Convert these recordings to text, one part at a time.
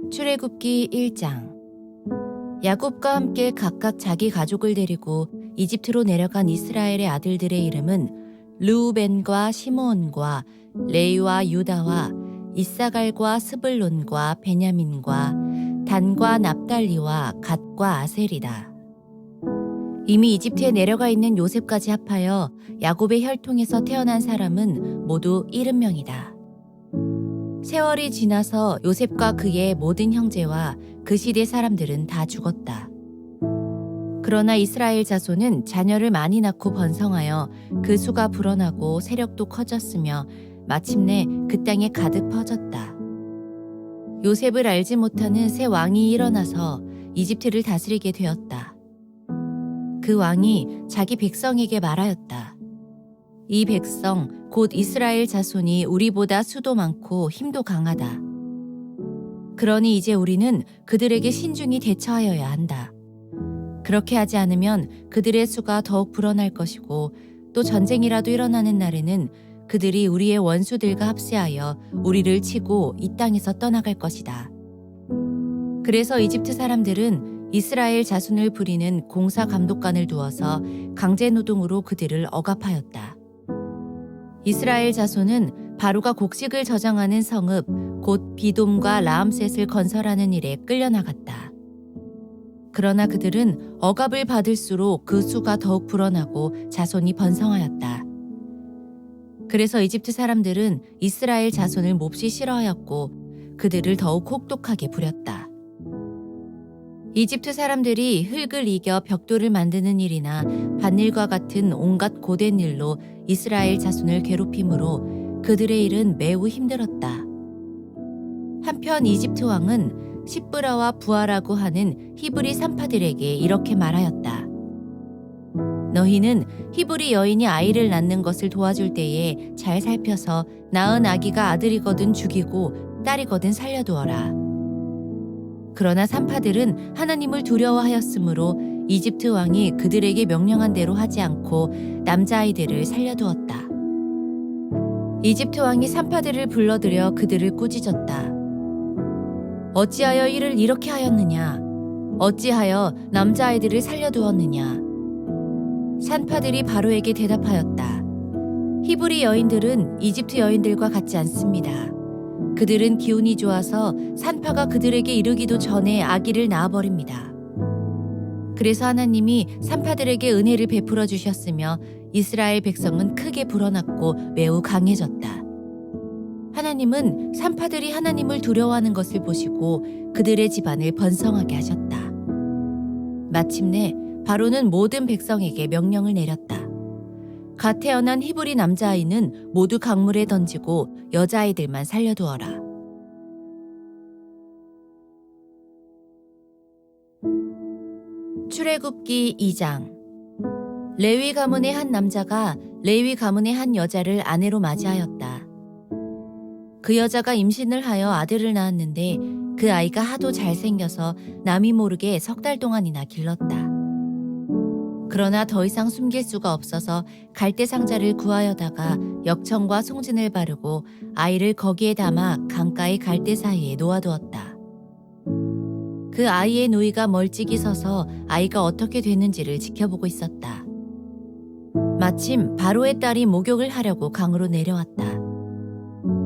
출애굽기 1장. 야곱과 함께 각각 자기 가족을 데리고 이집트로 내려간 이스라엘의 아들들의 이름은 르우벤과 시므온과 레위와 유다와 이사갈과 스불론과 베냐민과 단과 납달리와 갓과 아셀이다. 이미 이집트에 내려가 있는 요셉까지 합하여 야곱의 혈통에서 태어난 사람은 모두 70명이다. 세월이 지나서 요셉과 그의 모든 형제와 그 시대 사람들은 다 죽었다. 그러나 이스라엘 자손은 자녀를 많이 낳고 번성하여 그 수가 불어나고 세력도 커졌으며 마침내 그 땅에 가득 퍼졌다. 요셉을 알지 못하는 새 왕이 일어나서 이집트를 다스리게 되었다. 그 왕이 자기 백성에게 말하였다. 이 백성 곧 이스라엘 자손이 우리보다 수도 많고 힘도 강하다. 그러니 이제 우리는 그들에게 신중히 대처하여야 한다. 그렇게 하지 않으면 그들의 수가 더욱 불어날 것이고 또 전쟁이라도 일어나는 날에는 그들이 우리의 원수들과 합세하여 우리를 치고 이 땅에서 떠나갈 것이다. 그래서 이집트 사람들은 이스라엘 자손을 부리는 공사 감독관을 두어서 강제 노동으로 그들을 억압하였다. 이스라엘 자손은 바로가 곡식을 저장하는 성읍 곧 비돔과 라암셋을 건설하는 일에 끌려나갔다. 그러나 그들은 억압을 받을수록 그 수가 더욱 불어나고 자손이 번성하였다. 그래서 이집트 사람들은 이스라엘 자손을 몹시 싫어하였고 그들을 더욱 혹독하게 부렸다. 이집트 사람들이 흙을 이겨 벽돌을 만드는 일이나 밭일과 같은 온갖 고된 일로 이스라엘 자손을 괴롭힘으로 그들의 일은 매우 힘들었다. 한편 이집트 왕은 시브라와 부하라고 하는 히브리 산파들에게 이렇게 말하였다. 너희는 히브리 여인이 아이를 낳는 것을 도와줄 때에 잘 살펴서 낳은 아기가 아들이거든 죽이고 딸이거든 살려두어라. 그러나 산파들은 하나님을 두려워하였으므로 이집트 왕이 그들에게 명령한 대로 하지 않고 남자아이들을 살려두었다. 이집트 왕이 산파들을 불러들여 그들을 꾸짖었다. 어찌하여 이를 이렇게 하였느냐? 어찌하여 남자아이들을 살려두었느냐? 산파들이 바로에게 대답하였다. 히브리 여인들은 이집트 여인들과 같지 않습니다. 그들은 기운이 좋아서 산파가 그들에게 이르기도 전에 아기를 낳아버립니다. 그래서 하나님이 산파들에게 은혜를 베풀어 주셨으며 이스라엘 백성은 크게 불어났고 매우 강해졌다. 하나님은 산파들이 하나님을 두려워하는 것을 보시고 그들의 집안을 번성하게 하셨다. 마침내 바로는 모든 백성에게 명령을 내렸다. 갓 태어난 히브리 남자아이는 모두 강물에 던지고 여자아이들만 살려두어라. 출애굽기 2장. 레위 가문의 한 남자가 레위 가문의 한 여자를 아내로 맞이하였다. 그 여자가 임신을 하여 아들을 낳았는데 그 아이가 하도 잘생겨서 남이 모르게 3달 동안이나 길렀다. 그러나 더 이상 숨길 수가 없어서 갈대 상자를 구하여다가 역청과 송진을 바르고 아이를 거기에 담아 강가의 갈대 사이에 놓아두었다. 그 아이의 누이가 멀찍이 서서 아이가 어떻게 되는지를 지켜보고 있었다. 마침 바로의 딸이 목욕을 하려고 강으로 내려왔다.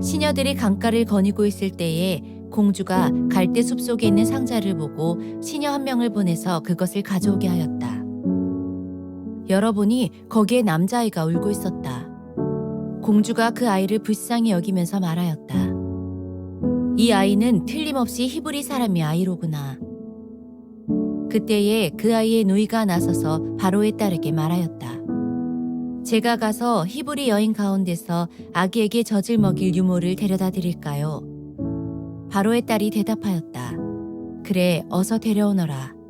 시녀들이 강가를 거니고 있을 때에 공주가 갈대 숲 속에 있는 상자를 보고 시녀 한 명을 보내서 그것을 가져오게 하였다. 열어보니 거기에 남자아이가 울고 있었다. 공주가 그 아이를 불쌍히 여기면서 말하였다. 이 아이는 틀림없이 히브리 사람의 아이로구나. 그때에 그 아이의 누이가 나서서 바로의 딸에게 말하였다. 제가 가서 히브리 여인 가운데서 아기에게 젖을 먹일 유모를 데려다 드릴까요? 바로의 딸이 대답하였다. 그래, 어서 데려오너라.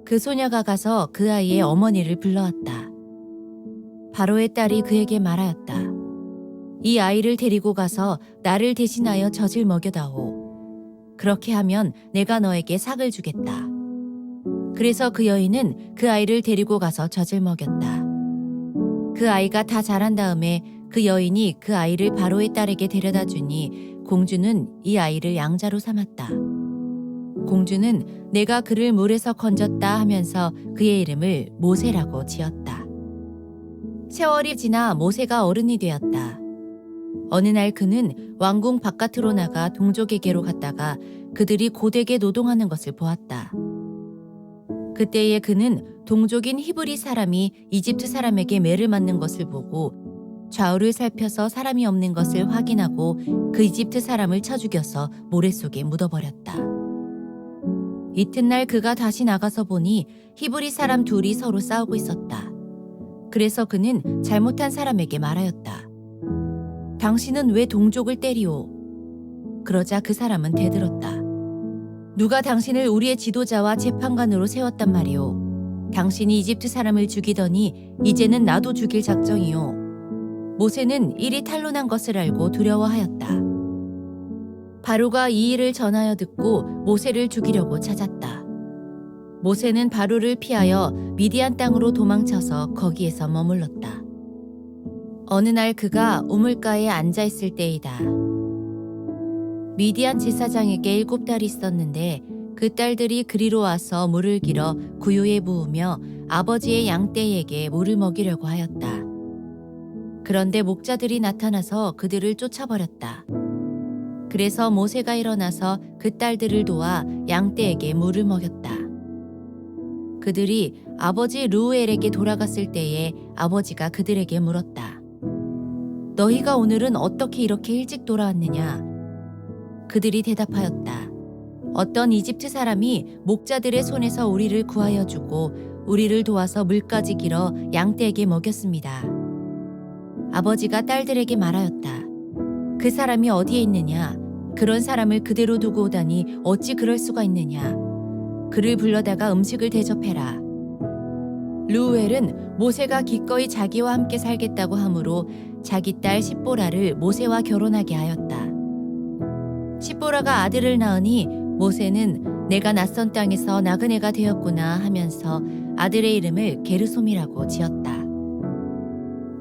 그 소녀가 가서 그 아이의 어머니를 불러왔다. 바로의 딸이 그에게 말하였다. 이 아이를 데리고 가서 나를 대신하여 젖을 먹여다오. 그렇게 하면 내가 너에게 삭을 주겠다. 그래서 그 여인은 그 아이를 데리고 가서 젖을 먹였다. 그 아이가 다 자란 다음에 그 여인이 그 아이를 바로의 딸에게 데려다 주니 공주는 이 아이를 양자로 삼았다. 공주는 내가 그를 물에서 건졌다 하면서 그의 이름을 모세라고 지었다. 세월이 지나 모세가 어른이 되었다. 어느 날 그는 왕궁 바깥으로 나가 동족에게로 갔다가 그들이 고되게 노동하는 것을 보았다. 그때에 그는 동족인 히브리 사람이 이집트 사람에게 매를 맞는 것을 보고 좌우를 살펴서 사람이 없는 것을 확인하고 그 이집트 사람을 쳐 죽여서 모래 속에 묻어버렸다. 이튿날 그가 다시 나가서 보니 히브리 사람 둘이 서로 싸우고 있었다. 그래서 그는 잘못한 사람에게 말하였다. 당신은 왜 동족을 때리오? 그러자 그 사람은 대들었다. 누가 당신을 우리의 지도자와 재판관으로 세웠단 말이오. 당신이 이집트 사람을 죽이더니 이제는 나도 죽일 작정이오. 모세는 일이 탄로난 것을 알고 두려워하였다. 바로가 이 일을 전하여 듣고 모세를 죽이려고 찾았다. 모세는 바로를 피하여 미디안 땅으로 도망쳐서 거기에서 머물렀다. 어느 날 그가 우물가에 앉아 있을 때이다. 미디안 제사장에게 7딸이 있었는데 그 딸들이 그리로 와서 물을 길어 구유에 부으며 아버지의 양떼에게 물을 먹이려고 하였다. 그런데 목자들이 나타나서 그들을 쫓아버렸다. 그래서 모세가 일어나서 그 딸들을 도와 양떼에게 물을 먹였다. 그들이 아버지 르우엘에게 돌아갔을 때에 아버지가 그들에게 물었다. 너희가 오늘은 어떻게 이렇게 일찍 돌아왔느냐? 그들이 대답하였다. 어떤 이집트 사람이 목자들의 손에서 우리를 구하여 주고 우리를 도와서 물까지 길어 양떼에게 먹였습니다. 아버지가 딸들에게 말하였다. 그 사람이 어디에 있느냐? 그런 사람을 그대로 두고 오다니 어찌 그럴 수가 있느냐? 그를 불러다가 음식을 대접해라. 르우엘은 모세가 기꺼이 자기와 함께 살겠다고 하므로 자기 딸 십보라를 모세와 결혼하게 하였다. 십보라가 아들을 낳으니 모세는 내가 낯선 땅에서 나그네가 되었구나 하면서 아들의 이름을 게르솜이라고 지었다.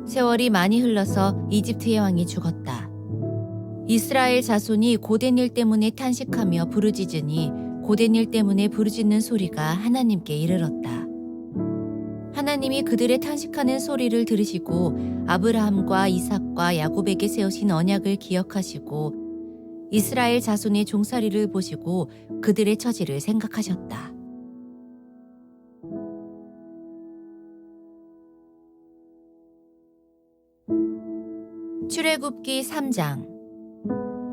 세월이 많이 흘러서 이집트의 왕이 죽었다. 이스라엘 자손이 고된 일 때문에 탄식하며 부르짖으니 고된 일 때문에 부르짖는 소리가 하나님께 이르렀다. 하나님이 그들의 탄식하는 소리를 들으시고 아브라함과 이삭과 야곱에게 세우신 언약을 기억하시고 이스라엘 자손의 종살이를 보시고 그들의 처지를 생각하셨다. 출애굽기 3장.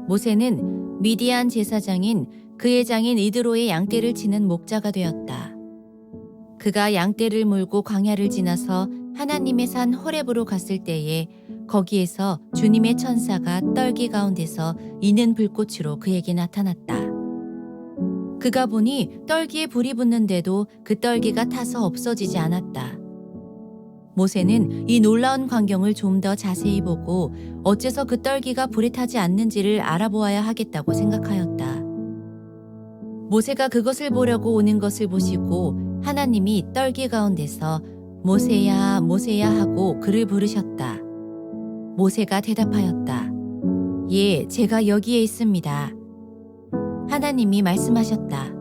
모세는 미디안 제사장인 그의 장인 이드로의 양떼를 치는 목자가 되었다. 그가 양떼를 몰고 광야를 지나서 하나님의 산 호렙으로 갔을 때에 거기에서 주님의 천사가 떨기 가운데서 이는 불꽃으로 그에게 나타났다. 그가 보니 떨기에 불이 붙는데도 그 떨기가 타서 없어지지 않았다. 모세는 이 놀라운 광경을 좀 더 자세히 보고 어째서 그 떨기가 불에 타지 않는지를 알아보아야 하겠다고 생각하였다. 모세가 그것을 보려고 오는 것을 보시고 하나님이 떨기 가운데서 모세야 모세야 하고 그를 부르셨다. 모세가 대답하였다. 예, 제가 여기에 있습니다. 하나님이 말씀하셨다.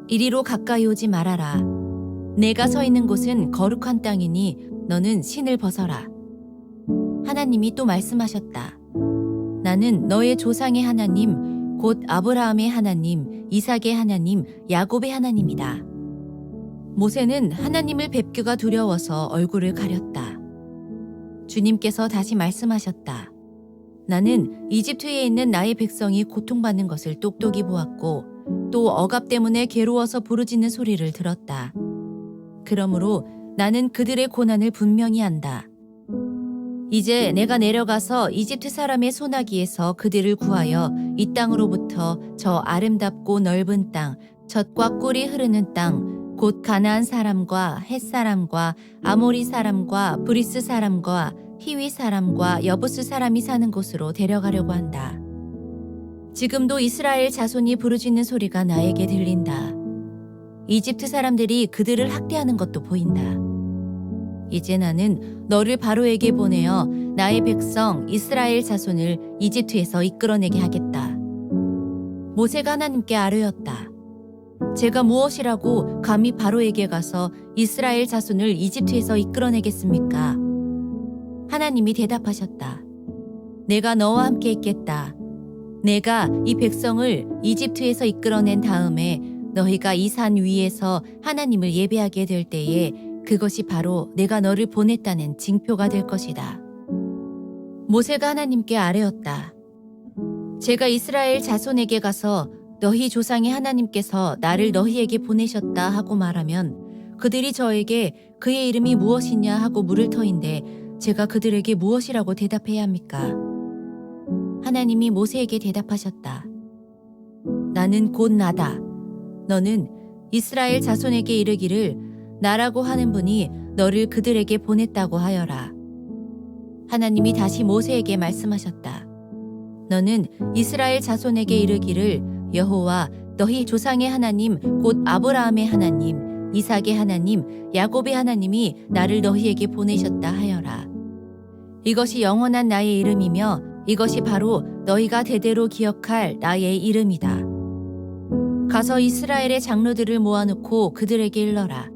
이리로 가까이 오지 말아라. 내가 서 있는 곳은 거룩한 땅이니 너는 신을 벗어라. 하나님이 또 말씀하셨다. 나는 너의 조상의 하나님, 곧 아브라함의 하나님, 이삭의 하나님, 야곱의 하나님이다. 모세는 하나님을 뵙기가 두려워서 얼굴을 가렸다. 주님께서 다시 말씀하셨다. 나는 이집트에 있는 나의 백성이 고통받는 것을 똑똑히 보았고 또 억압 때문에 괴로워서 부르짖는 소리를 들었다. 그러므로 나는 그들의 고난을 분명히 안다. 이제 내가 내려가서 이집트 사람의 소나기에서 그들을 구하여 이 땅으로부터 저 아름답고 넓은 땅, 젖과 꿀이 흐르는 땅, 곧 가나안 사람과 헷 사람과 아모리 사람과 브리스 사람과 히위 사람과 여부스 사람이 사는 곳으로 데려가려고 한다. 지금도 이스라엘 자손이 부르짖는 소리가 나에게 들린다. 이집트 사람들이 그들을 학대하는 것도 보인다. 이제 나는 너를 바로에게 보내어 나의 백성 이스라엘 자손을 이집트에서 이끌어내게 하겠다. 모세가 하나님께 아뢰었다. 제가 무엇이라고 감히 바로에게 가서 이스라엘 자손을 이집트에서 이끌어내겠습니까? 하나님이 대답하셨다. 내가 너와 함께 있겠다. 내가 이 백성을 이집트에서 이끌어낸 다음에 너희가 이 산 위에서 하나님을 예배하게 될 때에 그것이 바로 내가 너를 보냈다는 징표가 될 것이다. 모세가 하나님께 아뢰었다. 제가 이스라엘 자손에게 가서 너희 조상의 하나님께서 나를 너희에게 보내셨다 하고 말하면 그들이 저에게 그의 이름이 무엇이냐 하고 물을 터인데 제가 그들에게 무엇이라고 대답해야 합니까? 하나님이 모세에게 대답하셨다. 나는 곧 나다. 너는 이스라엘 자손에게 이르기를 나라고 하는 분이 너를 그들에게 보냈다고 하여라. 하나님이 다시 모세에게 말씀하셨다. 너는 이스라엘 자손에게 이르기를 여호와 너희 조상의 하나님 곧 아브라함의 하나님 이삭의 하나님 야곱의 하나님이 나를 너희에게 보내셨다 하여라. 이것이 영원한 나의 이름이며 이것이 바로 너희가 대대로 기억할 나의 이름이다. 가서 이스라엘의 장로들을 모아놓고 그들에게 일러라.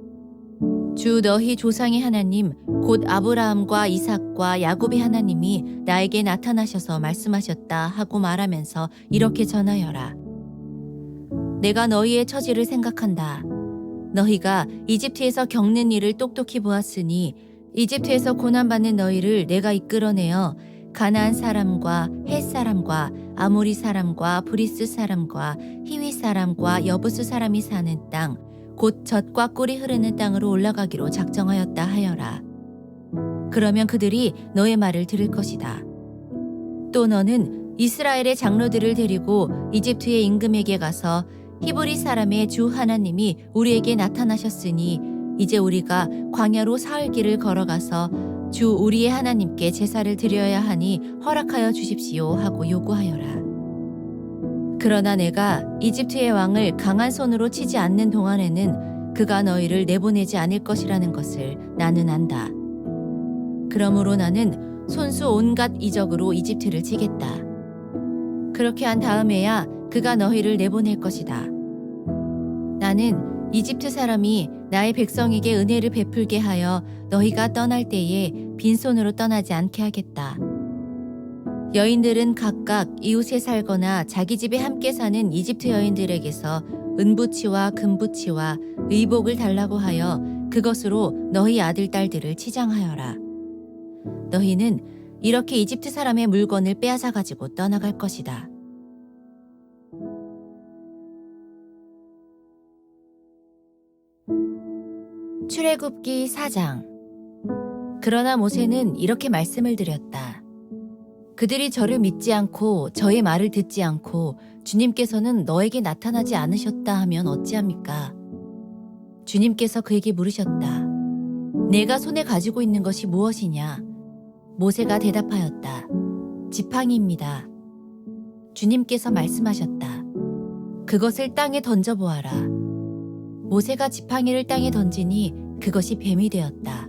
주 너희 조상의 하나님 곧 아브라함과 이삭과 야곱의 하나님이 나에게 나타나셔서 말씀하셨다 하고 말하면서 이렇게 전하여라. 내가 너희의 처지를 생각한다. 너희가 이집트에서 겪는 일을 똑똑히 보았으니 이집트에서 고난받는 너희를 내가 이끌어내어 가나안 사람과 헷 사람과 아모리 사람과 브리스 사람과 히위 사람과 여부스 사람이 사는 땅 곧 젖과 꿀이 흐르는 땅으로 올라가기로 작정하였다 하여라. 그러면 그들이 너의 말을 들을 것이다. 또 너는 이스라엘의 장로들을 데리고 이집트의 임금에게 가서 히브리 사람의 주 하나님이 우리에게 나타나셨으니 이제 우리가 광야로 사흘 길을 걸어가서 주 우리의 하나님께 제사를 드려야 하니 허락하여 주십시오 하고 요구하여라. 그러나 내가 이집트의 왕을 강한 손으로 치지 않는 동안에는 그가 너희를 내보내지 않을 것이라는 것을 나는 안다. 그러므로 나는 손수 온갖 이적으로 이집트를 치겠다. 그렇게 한 다음에야 그가 너희를 내보낼 것이다. 나는 이집트 사람이 나의 백성에게 은혜를 베풀게 하여 너희가 떠날 때에 빈손으로 떠나지 않게 하겠다. 여인들은 각각 이웃에 살거나 자기 집에 함께 사는 이집트 여인들에게서 은부치와 금부치와 의복을 달라고 하여 그것으로 너희 아들 딸들을 치장하여라. 너희는 이렇게 이집트 사람의 물건을 빼앗아 가지고 떠나갈 것이다. 출애굽기 4장. 그러나 모세는 이렇게 말씀을 드렸다. 그들이 저를 믿지 않고 저의 말을 듣지 않고 주님께서는 너에게 나타나지 않으셨다 하면 어찌합니까? 주님께서 그에게 물으셨다. 내가 손에 가지고 있는 것이 무엇이냐? 모세가 대답하였다. 지팡이입니다. 주님께서 말씀하셨다. 그것을 땅에 던져보아라. 모세가 지팡이를 땅에 던지니 그것이 뱀이 되었다.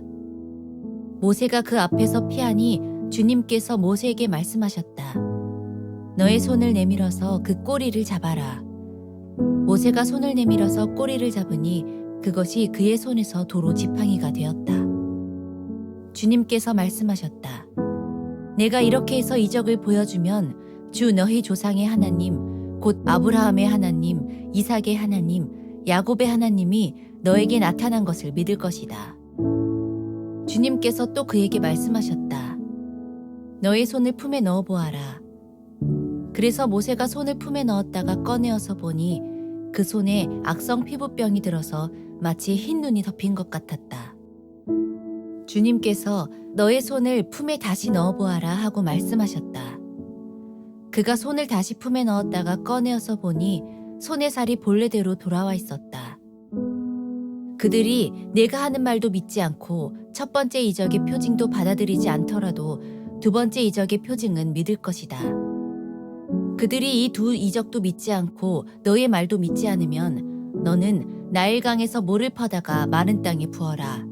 모세가 그 앞에서 피하니 주님께서 모세에게 말씀하셨다. 너의 손을 내밀어서 그 꼬리를 잡아라. 모세가 손을 내밀어서 꼬리를 잡으니 그것이 그의 손에서 도로 지팡이가 되었다. 주님께서 말씀하셨다. 내가 이렇게 해서 이적을 보여주면 주 너희 조상의 하나님 곧 아브라함의 하나님 이삭의 하나님 야곱의 하나님이 너에게 나타난 것을 믿을 것이다. 주님께서 또 그에게 말씀하셨다. 너의 손을 품에 넣어 보아라. 그래서 모세가 손을 품에 넣었다가 꺼내어서 보니 그 손에 악성 피부병이 들어서 마치 흰 눈이 덮인 것 같았다. 주님께서 너의 손을 품에 다시 넣어 보아라 하고 말씀하셨다. 그가 손을 다시 품에 넣었다가 꺼내어서 보니 손의 살이 본래대로 돌아와 있었다. 그들이 내가 하는 말도 믿지 않고 첫 번째 이적의 표징도 받아들이지 않더라도 두 번째 이적의 표징은 믿을 것이다. 그들이 이 두 이적도 믿지 않고 너의 말도 믿지 않으면 너는 나일강에서 물을 퍼다가 마른 땅에 부어라.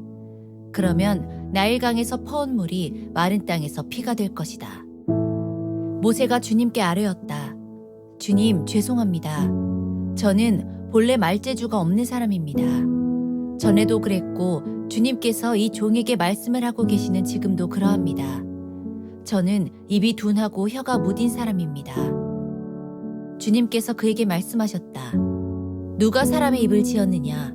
그러면 나일강에서 퍼온 물이 마른 땅에서 피가 될 것이다. 모세가 주님께 아뢰었다. 주님, 죄송합니다. 저는 본래 말재주가 없는 사람입니다. 전에도 그랬고 주님께서 이 종에게 말씀을 하고 계시는 지금도 그러합니다. 저는 입이 둔하고 혀가 무딘 사람입니다. 주님께서 그에게 말씀하셨다. 누가 사람의 입을 지었느냐?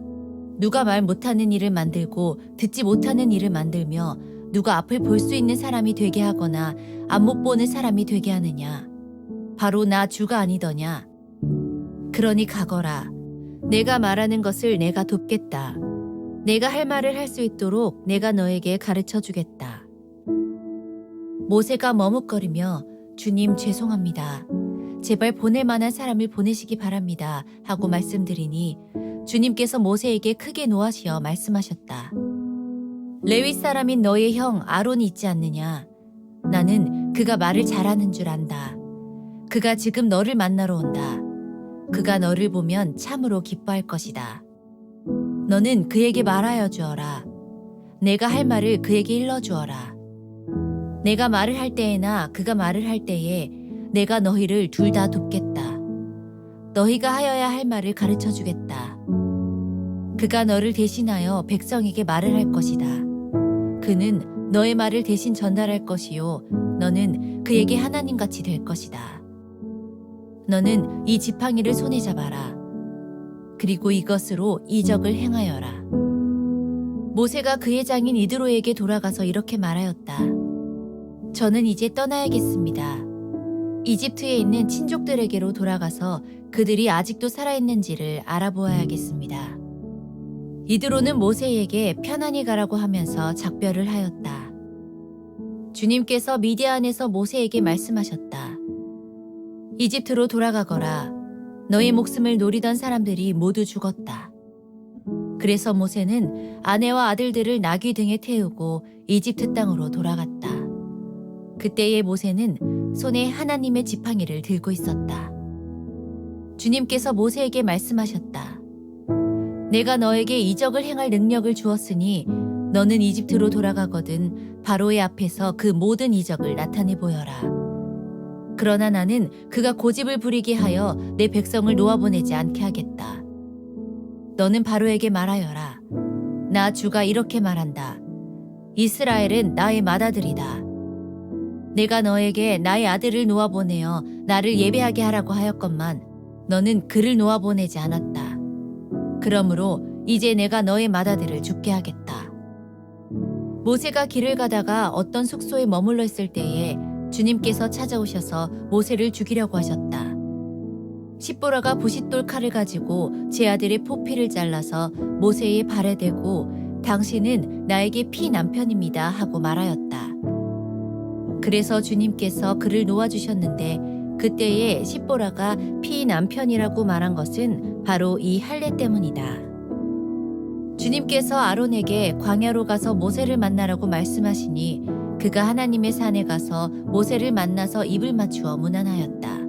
누가 말 못하는 일을 만들고 듣지 못하는 일을 만들며 누가 앞을 볼 수 있는 사람이 되게 하거나 앞 못 보는 사람이 되게 하느냐? 바로 나 주가 아니더냐? 그러니 가거라. 내가 말하는 것을 내가 돕겠다. 내가 할 말을 할 수 있도록 내가 너에게 가르쳐 주겠다. 모세가 머뭇거리며 주님 죄송합니다. 제발 보낼 만한 사람을 보내시기 바랍니다. 하고 말씀드리니 주님께서 모세에게 크게 노하시어 말씀하셨다. 레위 사람인 너의 형 아론이 있지 않느냐? 나는 그가 말을 잘하는 줄 안다. 그가 지금 너를 만나러 온다. 그가 너를 보면 참으로 기뻐할 것이다. 너는 그에게 말하여 주어라. 내가 할 말을 그에게 일러 주어라. 내가 말을 할 때에나 그가 말을 할 때에 내가 너희를 둘 다 돕겠다. 너희가 하여야 할 말을 가르쳐 주겠다. 그가 너를 대신하여 백성에게 말을 할 것이다. 그는 너의 말을 대신 전달할 것이요 너는 그에게 하나님같이 될 것이다. 너는 이 지팡이를 손에 잡아라. 그리고 이것으로 이적을 행하여라. 모세가 그의 장인 이드로에게 돌아가서 이렇게 말하였다. 저는 이제 떠나야겠습니다. 이집트에 있는 친족들에게로 돌아가서 그들이 아직도 살아있는지를 알아보아야겠습니다. 이드로는 모세에게 편안히 가라고 하면서 작별을 하였다. 주님께서 미디안에서 모세에게 말씀하셨다. 이집트로 돌아가거라. 너의 목숨을 노리던 사람들이 모두 죽었다. 그래서 모세는 아내와 아들들을 나귀 등에 태우고 이집트 땅으로 돌아갔다. 그때의 모세는 손에 하나님의 지팡이를 들고 있었다. 주님께서 모세에게 말씀하셨다. 내가 너에게 이적을 행할 능력을 주었으니 너는 이집트로 돌아가거든 바로의 앞에서 그 모든 이적을 나타내 보여라. 그러나 나는 그가 고집을 부리게 하여 내 백성을 놓아보내지 않게 하겠다. 너는 바로에게 말하여라. 나 주가 이렇게 말한다. 이스라엘은 나의 맏아들이다. 내가 너에게 나의 아들을 놓아보내어 나를 예배하게 하라고 하였건만 너는 그를 놓아보내지 않았다. 그러므로 이제 내가 너의 맏아들을 죽게 하겠다. 모세가 길을 가다가 어떤 숙소에 머물러 있을 때에 주님께서 찾아오셔서 모세를 죽이려고 하셨다. 십보라가 부싯돌 칼을 가지고 제 아들의 포피를 잘라서 모세의 발에 대고 당신은 나에게 피 남편입니다 하고 말하였다. 그래서 주님께서 그를 놓아주셨는데 그때에 십보라가 피 남편이라고 말한 것은 바로 이 할례 때문이다. 주님께서 아론에게 광야로 가서 모세를 만나라고 말씀하시니 그가 하나님의 산에 가서 모세를 만나서 입을 맞추어 문안하였다.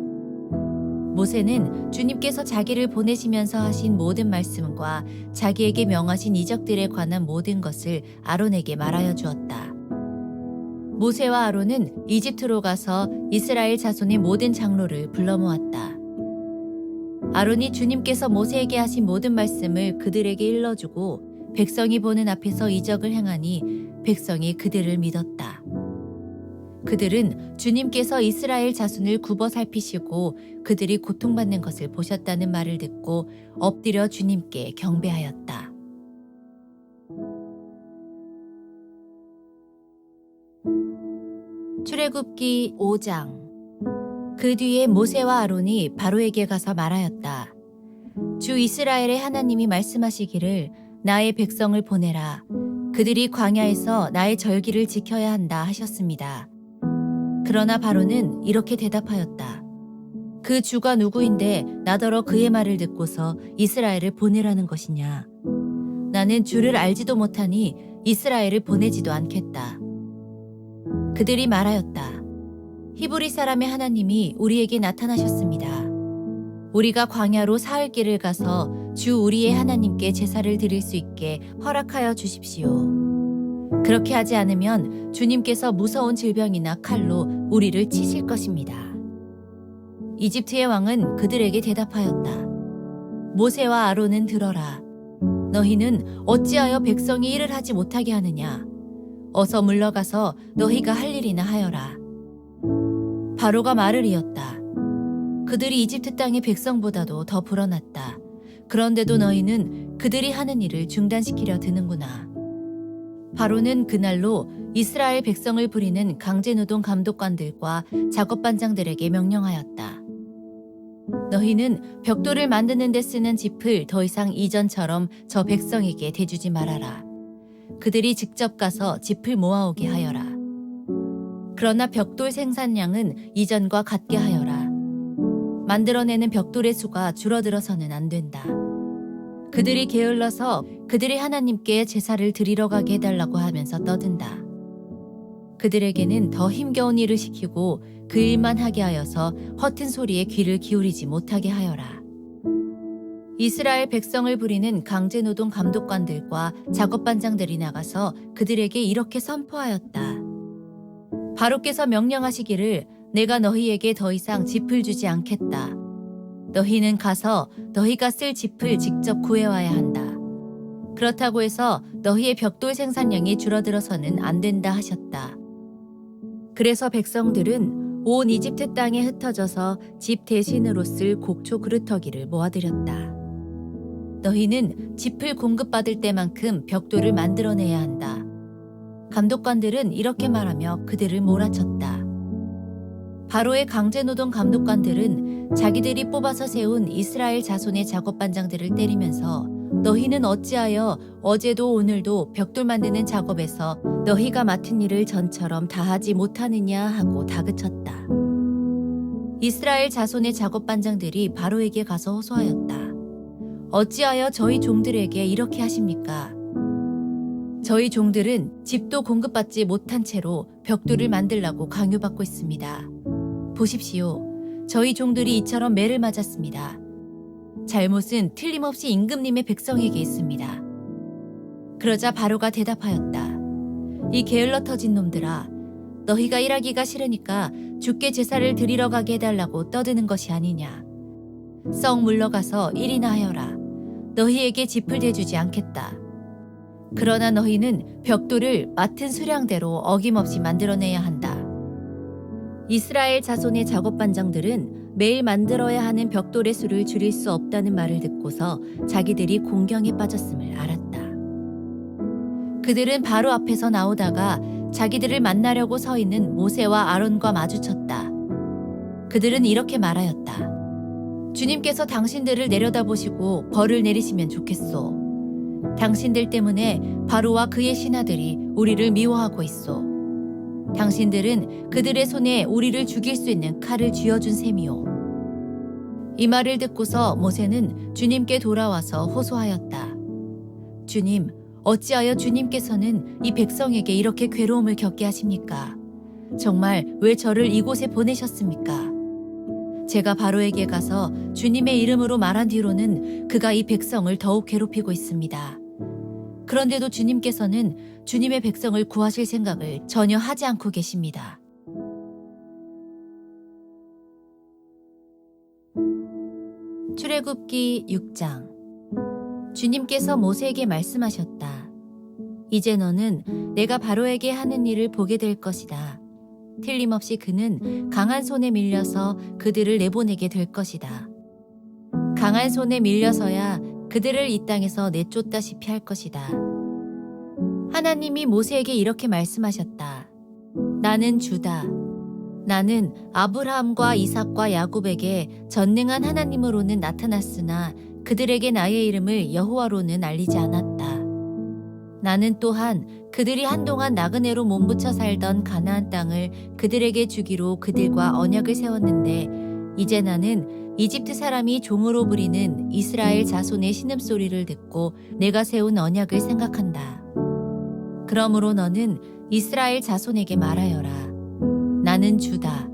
모세는 주님께서 자기를 보내시면서 하신 모든 말씀과 자기에게 명하신 이적들에 관한 모든 것을 아론에게 말하여 주었다. 모세와 아론은 이집트로 가서 이스라엘 자손의 모든 장로를 불러 모았다. 아론이 주님께서 모세에게 하신 모든 말씀을 그들에게 일러주고 백성이 보는 앞에서 이적을 행하니 백성이 그들을 믿었다. 그들은 주님께서 이스라엘 자손을 굽어 살피시고 그들이 고통받는 것을 보셨다는 말을 듣고 엎드려 주님께 경배하였다. 출애굽기 5장. 그 뒤에 모세와 아론이 바로에게 가서 말하였다. 주 이스라엘의 하나님이 말씀하시기를 나의 백성을 보내라. 그들이 광야에서 나의 절기를 지켜야 한다 하셨습니다. 그러나 바로는 이렇게 대답하였다. 그 주가 누구인데 나더러 그의 말을 듣고서 이스라엘을 보내라는 것이냐. 나는 주를 알지도 못하니 이스라엘을 보내지도 않겠다. 그들이 말하였다. 히브리 사람의 하나님이 우리에게 나타나셨습니다. 우리가 광야로 사흘 길을 가서 주 우리의 하나님께 제사를 드릴 수 있게 허락하여 주십시오. 그렇게 하지 않으면 주님께서 무서운 질병이나 칼로 우리를 치실 것입니다. 이집트의 왕은 그들에게 대답하였다. 모세와 아론은 들어라. 너희는 어찌하여 백성이 일을 하지 못하게 하느냐. 어서 물러가서 너희가 할 일이나 하여라. 바로가 말을 이었다. 그들이 이집트 땅의 백성보다도 더 불어났다. 그런데도 너희는 그들이 하는 일을 중단시키려 드는구나. 바로는 그날로 이스라엘 백성을 부리는 강제노동 감독관들과 작업반장들에게 명령하였다. 너희는 벽돌을 만드는 데 쓰는 짚을 더 이상 이전처럼 저 백성에게 대주지 말아라. 그들이 직접 가서 짚을 모아오게 하여라. 그러나 벽돌 생산량은 이전과 같게 하여라. 만들어내는 벽돌의 수가 줄어들어서는 안 된다. 그들이 게을러서 그들의 하나님께 제사를 드리러 가게 해달라고 하면서 떠든다. 그들에게는 더 힘겨운 일을 시키고 그 일만 하게 하여서 허튼 소리에 귀를 기울이지 못하게 하여라. 이스라엘 백성을 부리는 강제노동 감독관들과 작업반장들이 나가서 그들에게 이렇게 선포하였다. 바로께서 명령하시기를 내가 너희에게 더 이상 짚을 주지 않겠다. 너희는 가서 너희가 쓸 짚을 직접 구해와야 한다. 그렇다고 해서 너희의 벽돌 생산량이 줄어들어서는 안 된다 하셨다. 그래서 백성들은 온 이집트 땅에 흩어져서 집 대신으로 쓸 곡초 그루터기를 모아들였다. 너희는 짚을 공급받을 때만큼 벽돌을 만들어내야 한다. 감독관들은 이렇게 말하며 그들을 몰아쳤다. 바로의 강제노동 감독관들은 자기들이 뽑아서 세운 이스라엘 자손의 작업반장들을 때리면서 너희는 어찌하여 어제도 오늘도 벽돌 만드는 작업에서 너희가 맡은 일을 전처럼 다하지 못하느냐 하고 다그쳤다. 이스라엘 자손의 작업반장들이 바로에게 가서 호소하였다. 어찌하여 저희 종들에게 이렇게 하십니까? 저희 종들은 집도 공급받지 못한 채로 벽돌을 만들라고 강요받고 있습니다. 보십시오. 저희 종들이 이처럼 매를 맞았습니다. 잘못은 틀림없이 임금님의 백성에게 있습니다. 그러자 바로가 대답하였다. 이 게을러 터진 놈들아, 너희가 일하기가 싫으니까 주께 제사를 드리러 가게 해달라고 떠드는 것이 아니냐. 썩 물러가서 일이나 하여라. 너희에게 짚을 대주지 않겠다. 그러나 너희는 벽돌을 맡은 수량대로 어김없이 만들어내야 한다. 이스라엘 자손의 작업반장들은 매일 만들어야 하는 벽돌의 수를 줄일 수 없다는 말을 듣고서 자기들이 공경에 빠졌음을 알았다. 그들은 바로 앞에서 나오다가 자기들을 만나려고 서 있는 모세와 아론과 마주쳤다. 그들은 이렇게 말하였다. 주님께서 당신들을 내려다보시고 벌을 내리시면 좋겠소. 당신들 때문에 바로와 그의 신하들이 우리를 미워하고 있소. 당신들은 그들의 손에 우리를 죽일 수 있는 칼을 쥐어준 셈이오. 이 말을 듣고서 모세는 주님께 돌아와서 호소하였다. 주님, 어찌하여 주님께서는 이 백성에게 이렇게 괴로움을 겪게 하십니까? 정말 왜 저를 이곳에 보내셨습니까? 제가 바로에게 가서 주님의 이름으로 말한 뒤로는 그가 이 백성을 더욱 괴롭히고 있습니다. 그런데도 주님께서는 주님의 백성을 구하실 생각을 전혀 하지 않고 계십니다. 출애굽기 6장. 주님께서 모세에게 말씀하셨다. 이제 너는 내가 바로에게 하는 일을 보게 될 것이다. 틀림없이 그는 강한 손에 밀려서 그들을 내보내게 될 것이다. 강한 손에 밀려서야 그들을 이 땅에서 내쫓다시피 할 것이다. 하나님이 모세에게 이렇게 말씀하셨다. 나는 주다. 나는 아브라함과 이삭과 야곱에게 전능한 하나님으로는 나타났으나 그들에게 나의 이름을 여호와로는 알리지 않았다. 나는 또한 그들이 한동안 나그네로 몸부쳐 살던 가나안 땅을 그들에게 주기로 그들과 언약을 세웠는데 이제 나는 이집트 사람이 종으로 부리는 이스라엘 자손의 신음소리를 듣고 내가 세운 언약을 생각한다. 그러므로 너는 이스라엘 자손에게 말하여라. 나는 주다.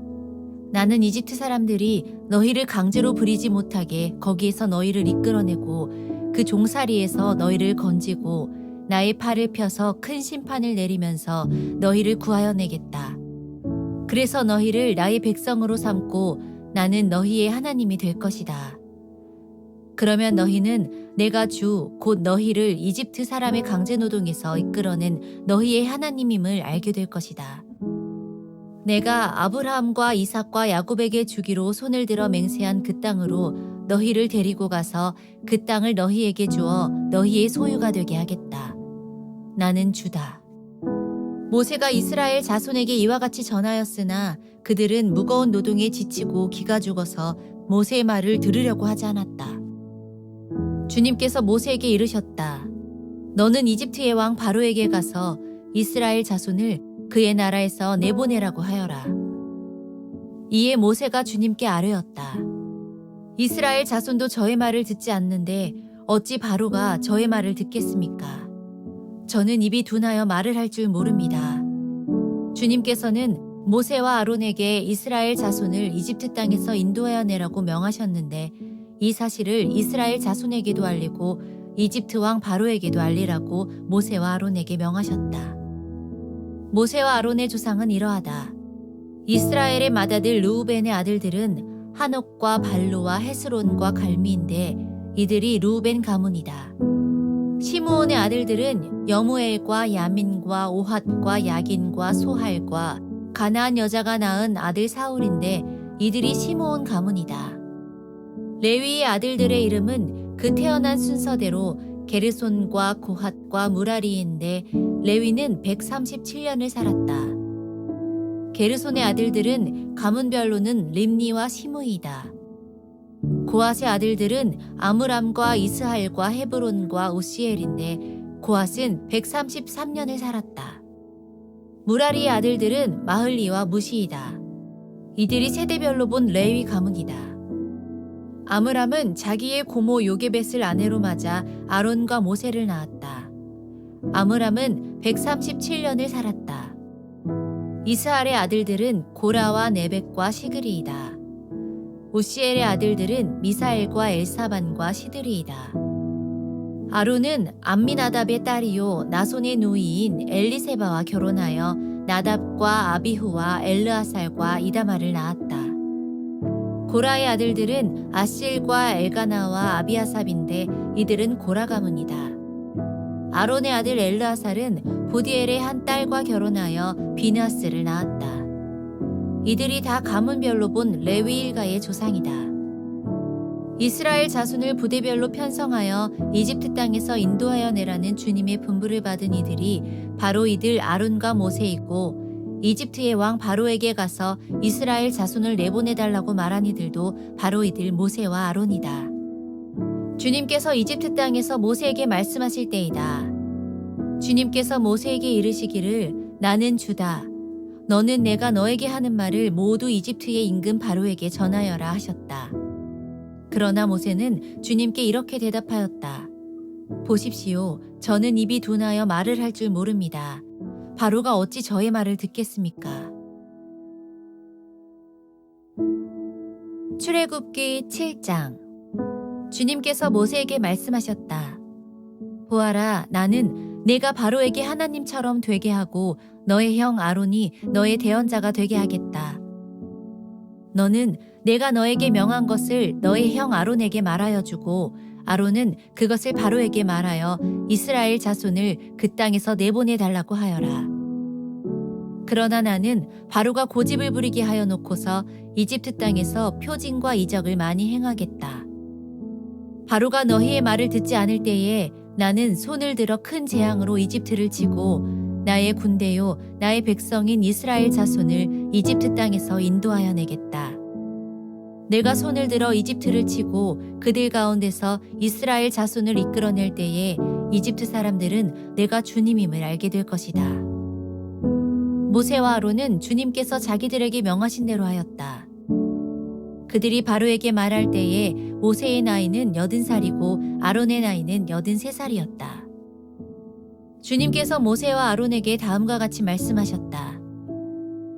나는 이집트 사람들이 너희를 강제로 부리지 못하게 거기에서 너희를 이끌어내고 그 종살이에서 너희를 건지고 나의 팔을 펴서 큰 심판을 내리면서 너희를 구하여 내겠다. 그래서 너희를 나의 백성으로 삼고 나는 너희의 하나님이 될 것이다. 그러면 너희는 내가 주 곧 너희를 이집트 사람의 강제 노동에서 이끌어낸 너희의 하나님임을 알게 될 것이다. 내가 아브라함과 이삭과 야곱에게 주기로 손을 들어 맹세한 그 땅으로 너희를 데리고 가서 그 땅을 너희에게 주어 너희의 소유가 되게 하겠다. 나는 주다. 모세가 이스라엘 자손에게 이와 같이 전하였으나 그들은 무거운 노동에 지치고 기가 죽어서 모세의 말을 들으려고 하지 않았다. 주님께서 모세에게 이르셨다. 너는 이집트의 왕 바로에게 가서 이스라엘 자손을 그의 나라에서 내보내라고 하여라. 이에 모세가 주님께 아뢰었다. 이스라엘 자손도 저의 말을 듣지 않는데 어찌 바로가 저의 말을 듣겠습니까? 저는 입이 둔하여 말을 할 줄 모릅니다. 주님께서는 모세와 아론에게 이스라엘 자손을 이집트 땅에서 인도하여 내라고 명하셨는데 이 사실을 이스라엘 자손에게도 알리고 이집트 왕 바로에게도 알리라고 모세와 아론에게 명하셨다. 모세와 아론의 조상은 이러하다. 이스라엘의 맏아들 르우벤의 아들들은 하녹과 발루와 헤스론과 갈미인데 이들이 르우벤 가문이다. 시므온의 아들들은 여무엘과 야민과 오핫과 야긴과 소할과 가나안 여자가 낳은 아들 사울인데 이들이 시므온 가문이다. 레위의 아들들의 이름은 그 태어난 순서대로 게르손과 고핫과 무라리인데 레위는 137년을 살았다. 게르손의 아들들은 가문별로는 림니와 시므이다. 고핫의 아들들은 아므람과 이스할과 헤브론과 우시엘인데 고핫은 133년을 살았다. 무라리의 아들들은 마흘리와 무시이다. 이들이 세대별로 본 레위 가문이다. 아므람은 자기의 고모 요게벳을 아내로 맞아 아론과 모세를 낳았다. 아므람은 137년을 살았다. 이스할의 아들들은 고라와 네벡과 시그리이다. 우시엘의 아들들은 미사엘과 엘사반과 시드리이다. 아론은 암미나답의 딸이요 나손의 누이인 엘리세바와 결혼하여 나답과 아비후와 엘르아살과 이다말을 낳았다. 고라의 아들들은 아실과 엘가나와 아비아삽인데 이들은 고라 가문이다. 아론의 아들 엘르아살은 보디엘의 한 딸과 결혼하여 비느하스를 낳았다. 이들이 다 가문별로 본 레위 일가의 조상이다. 이스라엘 자손을 부대별로 편성하여 이집트 땅에서 인도하여 내라는 주님의 분부를 받은 이들이 바로 이들 아론과 모세이고 이집트의 왕 바로에게 가서 이스라엘 자손을 내보내달라고 말한 이들도 바로 이들 모세와 아론이다. 주님께서 이집트 땅에서 모세에게 말씀하실 때이다. 주님께서 모세에게 이르시기를 나는 주다. 너는 내가 너에게 하는 말을 모두 이집트의 임금 바로에게 전하여라 하셨다. 그러나 모세는 주님께 이렇게 대답하였다. 보십시오. 저는 입이 둔하여 말을 할 줄 모릅니다. 바로가 어찌 저의 말을 듣겠습니까? 출애굽기 7장. 주님께서 모세에게 말씀하셨다. 보아라, 나는 내가 바로에게 하나님처럼 되게 하고 너의 형 아론이 너의 대언자가 되게 하겠다. 너는 내가 너에게 명한 것을 너의 형 아론에게 말하여 주고 아론은 그것을 바로에게 말하여 이스라엘 자손을 그 땅에서 내보내 달라고 하여라. 그러나 나는 바로가 고집을 부리게 하여 놓고서 이집트 땅에서 표징과 이적을 많이 행하겠다. 바로가 너희의 말을 듣지 않을 때에 나는 손을 들어 큰 재앙으로 이집트를 치고 나의 군대요 나의 백성인 이스라엘 자손을 이집트 땅에서 인도하여 내겠다. 내가 손을 들어 이집트를 치고 그들 가운데서 이스라엘 자손을 이끌어낼 때에 이집트 사람들은 내가 주님임을 알게 될 것이다. 모세와 아론은 주님께서 자기들에게 명하신 대로 하였다. 그들이 바로에게 말할 때에 모세의 나이는 80살이고 아론의 나이는 83살이었다. 주님께서 모세와 아론에게 다음과 같이 말씀하셨다.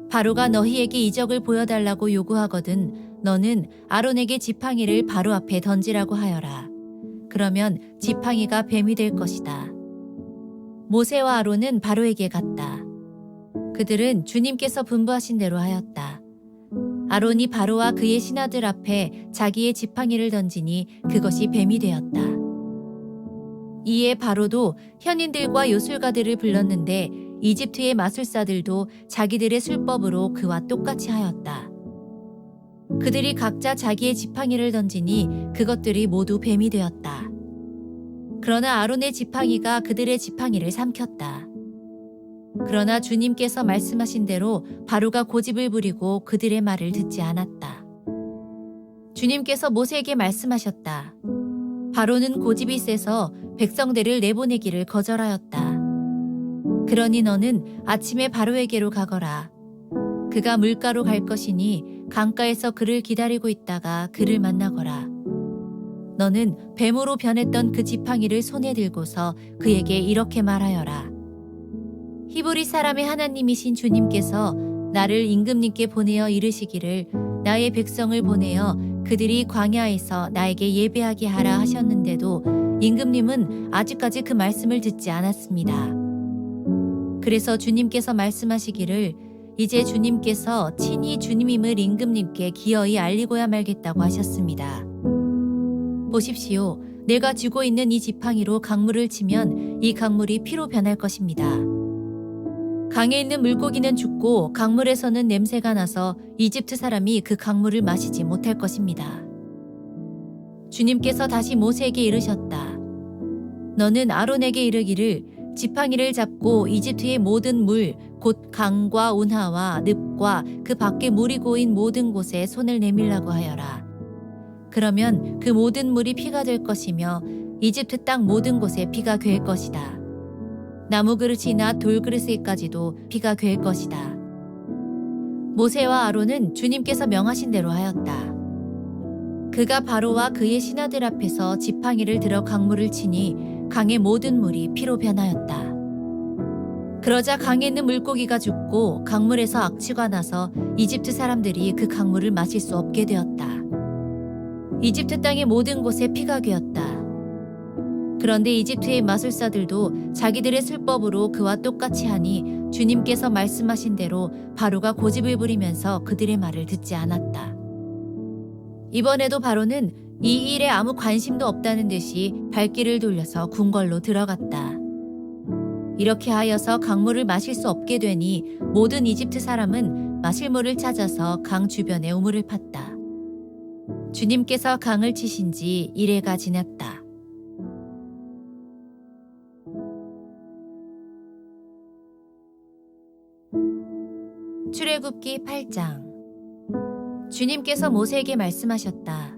바로가 너희에게 이적을 보여달라고 요구하거든 너는 아론에게 지팡이를 바로 앞에 던지라고 하여라. 그러면 지팡이가 뱀이 될 것이다. 모세와 아론은 바로에게 갔다. 그들은 주님께서 분부하신 대로 하였다. 아론이 바로와 그의 신하들 앞에 자기의 지팡이를 던지니 그것이 뱀이 되었다. 이에 바로도 현인들과 요술가들을 불렀는데 이집트의 마술사들도 자기들의 술법으로 그와 똑같이 하였다. 그들이 각자 자기의 지팡이를 던지니 그것들이 모두 뱀이 되었다. 그러나 아론의 지팡이가 그들의 지팡이를 삼켰다. 그러나 주님께서 말씀하신 대로 바로가 고집을 부리고 그들의 말을 듣지 않았다. 주님께서 모세에게 말씀하셨다. 바로는 고집이 세서 백성들을 내보내기를 거절하였다. 그러니 너는 아침에 바로에게로 가거라. 그가 물가로 갈 것이니 강가에서 그를 기다리고 있다가 그를 만나거라. 너는 뱀으로 변했던 그 지팡이를 손에 들고서 그에게 이렇게 말하여라. 히브리 사람의 하나님이신 주님께서 나를 임금님께 보내어 이르시기를 나의 백성을 보내어 그들이 광야에서 나에게 예배하게 하라 하셨는데도 임금님은 아직까지 그 말씀을 듣지 않았습니다. 그래서 주님께서 말씀하시기를 이제 주님께서 친히 주님임을 임금님께 기어이 알리고야 말겠다고 하셨습니다. 보십시오. 내가 쥐고 있는 이 지팡이로 강물을 치면 이 강물이 피로 변할 것입니다. 강에 있는 물고기는 죽고 강물에서는 냄새가 나서 이집트 사람이 그 강물을 마시지 못할 것입니다. 주님께서 다시 모세에게 이르셨다. 너는 아론에게 이르기를 지팡이를 잡고 이집트의 모든 물, 곧 강과 운하와 늪과 그 밖에 물이 고인 모든 곳에 손을 내밀라고 하여라. 그러면 그 모든 물이 피가 될 것이며 이집트 땅 모든 곳에 피가 괴할 것이다. 나무 그릇이나 돌 그릇에까지도 피가 괴할 것이다. 모세와 아론은 주님께서 명하신 대로 하였다. 그가 바로와 그의 신하들 앞에서 지팡이를 들어 강물을 치니 강의 모든 물이 피로 변하였다. 그러자 강에 있는 물고기가 죽고 강물에서 악취가 나서 이집트 사람들이 그 강물을 마실 수 없게 되었다. 이집트 땅의 모든 곳에 피가 괴었다. 그런데 이집트의 마술사들도 자기들의 술법으로 그와 똑같이 하니 주님께서 말씀하신 대로 바로가 고집을 부리면서 그들의 말을 듣지 않았다. 이번에도 바로는 이 일에 아무 관심도 없다는 듯이 발길을 돌려서 궁궐로 들어갔다. 이렇게 하여서 강물을 마실 수 없게 되니 모든 이집트 사람은 마실 물을 찾아서 강 주변에 우물을 팠다. 주님께서 강을 치신 지 이래가 지났다. 출애굽기 8장. 주님께서 모세에게 말씀하셨다.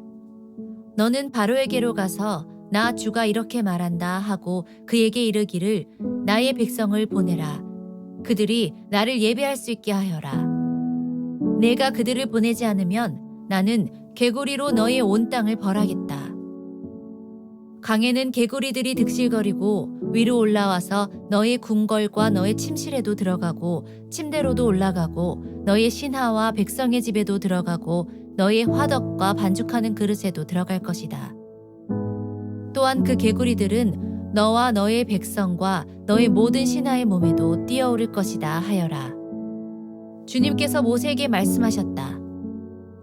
너는 바로에게로 가서 나 주가 이렇게 말한다 하고 그에게 이르기를 나의 백성을 보내라. 그들이 나를 예배할 수 있게 하여라. 내가 그들을 보내지 않으면 나는 개구리로 너의 온 땅을 벌하겠다. 강에는 개구리들이 득실거리고 위로 올라와서 너의 궁궐과 너의 침실에도 들어가고 침대로도 올라가고 너의 신하와 백성의 집에도 들어가고 너의 화덕과 반죽하는 그릇에도 들어갈 것이다. 또한 그 개구리들은 너와 너의 백성과 너의 모든 신하의 몸에도 뛰어오를 것이다 하여라. 주님께서 모세에게 말씀하셨다.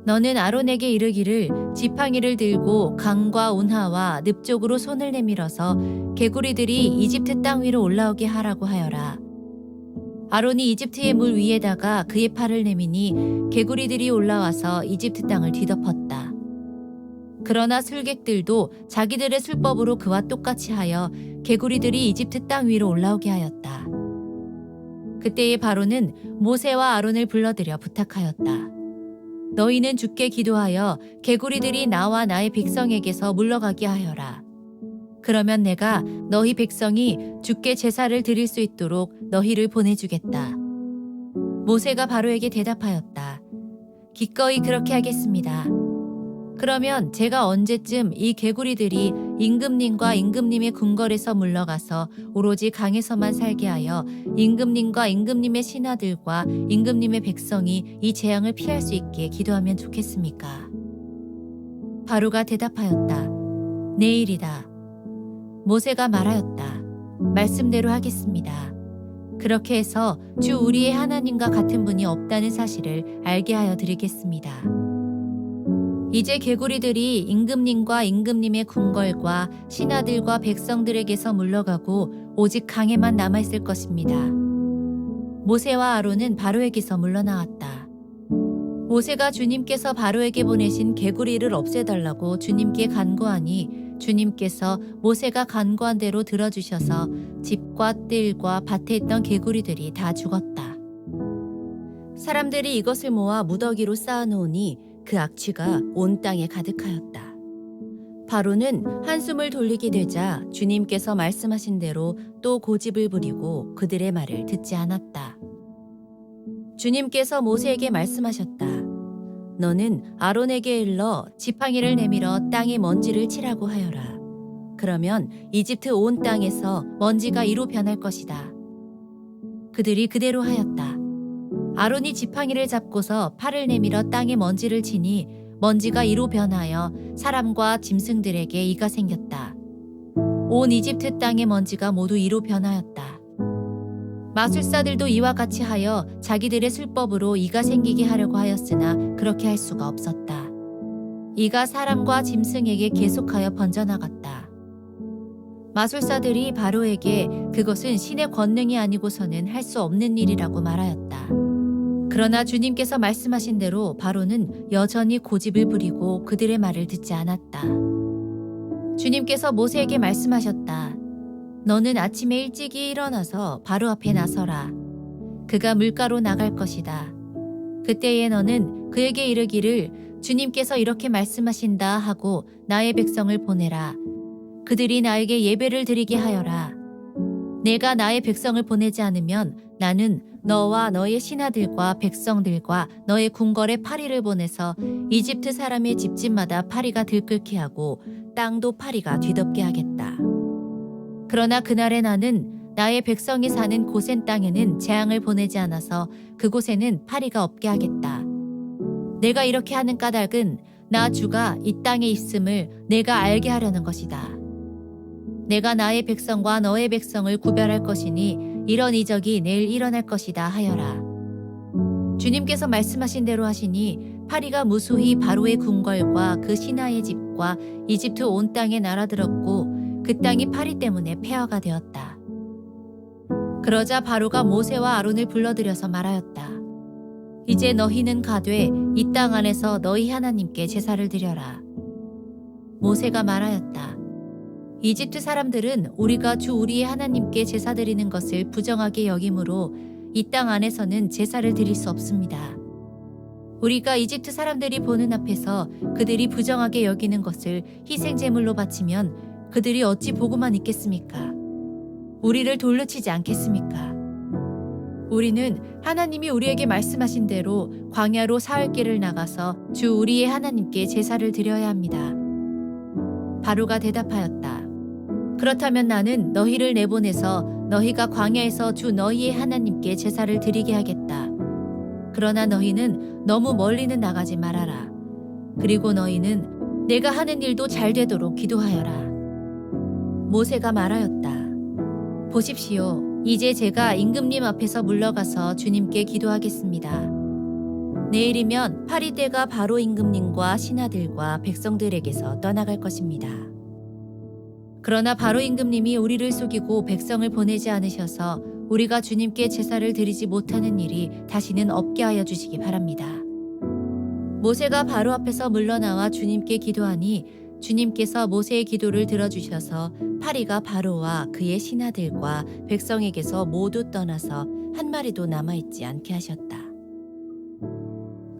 너는 아론에게 이르기를 지팡이를 들고 강과 운하와 늪 쪽으로 손을 내밀어서 개구리들이 이집트 땅 위로 올라오게 하라고 하여라. 아론이 이집트의 물 위에다가 그의 팔을 내미니 개구리들이 올라와서 이집트 땅을 뒤덮었다. 그러나 술객들도 자기들의 술법으로 그와 똑같이 하여 개구리들이 이집트 땅 위로 올라오게 하였다. 그때에 바로는 모세와 아론을 불러들여 부탁하였다. 너희는 주께 기도하여 개구리들이 나와 나의 백성에게서 물러가게 하여라. 그러면 내가 너희 백성이 주께 제사를 드릴 수 있도록 너희를 보내주겠다. 모세가 바로에게 대답하였다. 기꺼이 그렇게 하겠습니다. 그러면 제가 언제쯤 이 개구리들이 임금님과 임금님의 궁궐에서 물러가서 오로지 강에서만 살게 하여 임금님과 임금님의 신하들과 임금님의 백성이 이 재앙을 피할 수 있게 기도하면 좋겠습니까? 바로가 대답하였다. 내일이다. 모세가 말하였다. 말씀대로 하겠습니다. 그렇게 해서 주 우리의 하나님과 같은 분이 없다는 사실을 알게 하여 드리겠습니다. 이제 개구리들이 임금님과 임금님의 궁궐과 신하들과 백성들에게서 물러가고 오직 강에만 남아있을 것입니다. 모세와 아론은 바로에게서 물러나왔다. 모세가 주님께서 바로에게 보내신 개구리를 없애달라고 주님께 간구하니 주님께서 모세가 간구한 대로 들어주셔서 집과 뜰과 밭에 있던 개구리들이 다 죽었다. 사람들이 이것을 모아 무더기로 쌓아놓으니 그 악취가 온 땅에 가득하였다. 바로는 한숨을 돌리게 되자 주님께서 말씀하신 대로 또 고집을 부리고 그들의 말을 듣지 않았다. 주님께서 모세에게 말씀하셨다. 너는 아론에게 일러 지팡이를 내밀어 땅에 먼지를 치라고 하여라. 그러면 이집트 온 땅에서 먼지가 이로 변할 것이다. 그들이 그대로 하였다. 아론이 지팡이를 잡고서 팔을 내밀어 땅에 먼지를 치니 먼지가 이로 변하여 사람과 짐승들에게 이가 생겼다. 온 이집트 땅의 먼지가 모두 이로 변하였다. 마술사들도 이와 같이 하여 자기들의 술법으로 이가 생기게 하려고 하였으나 그렇게 할 수가 없었다. 이가 사람과 짐승에게 계속하여 번져나갔다. 마술사들이 바로에게 그것은 신의 권능이 아니고서는 할 수 없는 일이라고 말하였다. 그러나 주님께서 말씀하신 대로 바로는 여전히 고집을 부리고 그들의 말을 듣지 않았다. 주님께서 모세에게 말씀하셨다. 너는 아침에 일찍이 일어나서 바로 앞에 나서라. 그가 물가로 나갈 것이다. 그때에 너는 그에게 이르기를 주님께서 이렇게 말씀하신다 하고 나의 백성을 보내라. 그들이 나에게 예배를 드리게 하여라. 내가 나의 백성을 보내지 않으면 나는 너와 너의 신하들과 백성들과 너의 궁궐에 파리를 보내서 이집트 사람의 집집마다 파리가 들끓게 하고 땅도 파리가 뒤덮게 하겠다. 그러나 그날에 나는 나의 백성이 사는 고센 땅에는 재앙을 보내지 않아서 그곳에는 파리가 없게 하겠다. 내가 이렇게 하는 까닭은 나 주가 이 땅에 있음을 내가 알게 하려는 것이다. 내가 나의 백성과 너의 백성을 구별할 것이니 이런 이적이 내일 일어날 것이다 하여라. 주님께서 말씀하신 대로 하시니 파리가 무수히 바로의 궁궐과 그 신하의 집과 이집트 온 땅에 날아들었고 그 땅이 파리 때문에 폐허가 되었다. 그러자 바로가 모세와 아론을 불러들여서 말하였다. 이제 너희는 가되 이 땅 안에서 너희 하나님께 제사를 드려라. 모세가 말하였다. 이집트 사람들은 우리가 주 우리의 하나님께 제사 드리는 것을 부정하게 여기므로 이 땅 안에서는 제사를 드릴 수 없습니다. 우리가 이집트 사람들이 보는 앞에서 그들이 부정하게 여기는 것을 희생제물로 바치면 그들이 어찌 보고만 있겠습니까? 우리를 돌려치지 않겠습니까? 우리는 하나님이 우리에게 말씀하신 대로 광야로 사흘 길을 나가서 주 우리의 하나님께 제사를 드려야 합니다. 바로가 대답하였다. 그렇다면 나는 너희를 내보내서 너희가 광야에서 주 너희의 하나님께 제사를 드리게 하겠다. 그러나 너희는 너무 멀리는 나가지 말아라. 그리고 너희는 내가 하는 일도 잘 되도록 기도하여라. 모세가 말하였다. 보십시오. 이제 제가 임금님 앞에서 물러가서 주님께 기도하겠습니다. 내일이면 파리떼가 바로 임금님과 신하들과 백성들에게서 떠나갈 것입니다. 그러나 바로 임금님이 우리를 속이고 백성을 보내지 않으셔서 우리가 주님께 제사를 드리지 못하는 일이 다시는 없게 하여 주시기 바랍니다. 모세가 바로 앞에서 물러나와 주님께 기도하니 주님께서 모세의 기도를 들어주셔서 파리가 바로와 그의 신하들과 백성에게서 모두 떠나서 한 마리도 남아있지 않게 하셨다.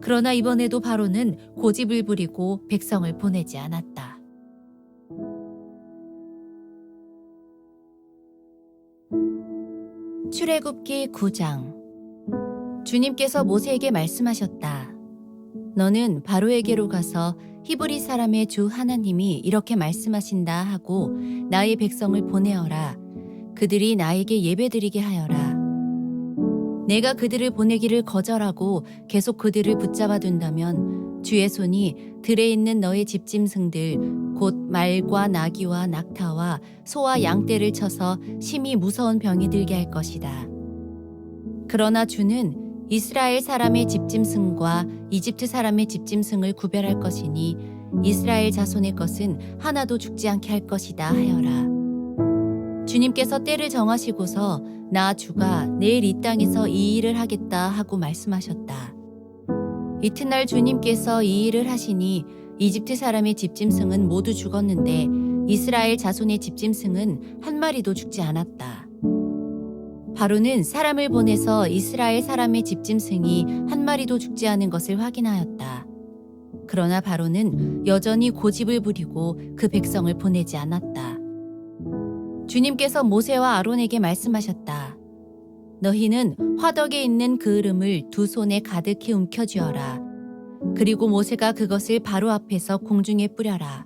그러나 이번에도 바로는 고집을 부리고 백성을 보내지 않았다. 출애굽기 9장. 주님께서 모세에게 말씀하셨다. 너는 바로에게로 가서 히브리 사람의 주 하나님이 이렇게 말씀하신다 하고 나의 백성을 보내어라. 그들이 나에게 예배드리게 하여라. 내가 그들을 보내기를 거절하고 계속 그들을 붙잡아 둔다면 주의 손이 들에 있는 너의 집짐승들 곧 말과 나귀와 낙타와 소와 양떼를 쳐서 심히 무서운 병이 들게 할 것이다. 그러나 주는 이스라엘 사람의 집짐승과 이집트 사람의 집짐승을 구별할 것이니 이스라엘 자손의 것은 하나도 죽지 않게 할 것이다 하여라. 주님께서 때를 정하시고서 나 주가 내일 이 땅에서 이 일을 하겠다 하고 말씀하셨다. 이튿날 주님께서 이 일을 하시니 이집트 사람의 집짐승은 모두 죽었는데 이스라엘 자손의 집짐승은 한 마리도 죽지 않았다. 바로는 사람을 보내서 이스라엘 사람의 집짐승이 한 마리도 죽지 않은 것을 확인하였다. 그러나 바로는 여전히 고집을 부리고 그 백성을 보내지 않았다. 주님께서 모세와 아론에게 말씀하셨다. 너희는 화덕에 있는 그 이름을 두 손에 가득히 움켜쥐어라. 그리고 모세가 그것을 바로 앞에서 공중에 뿌려라.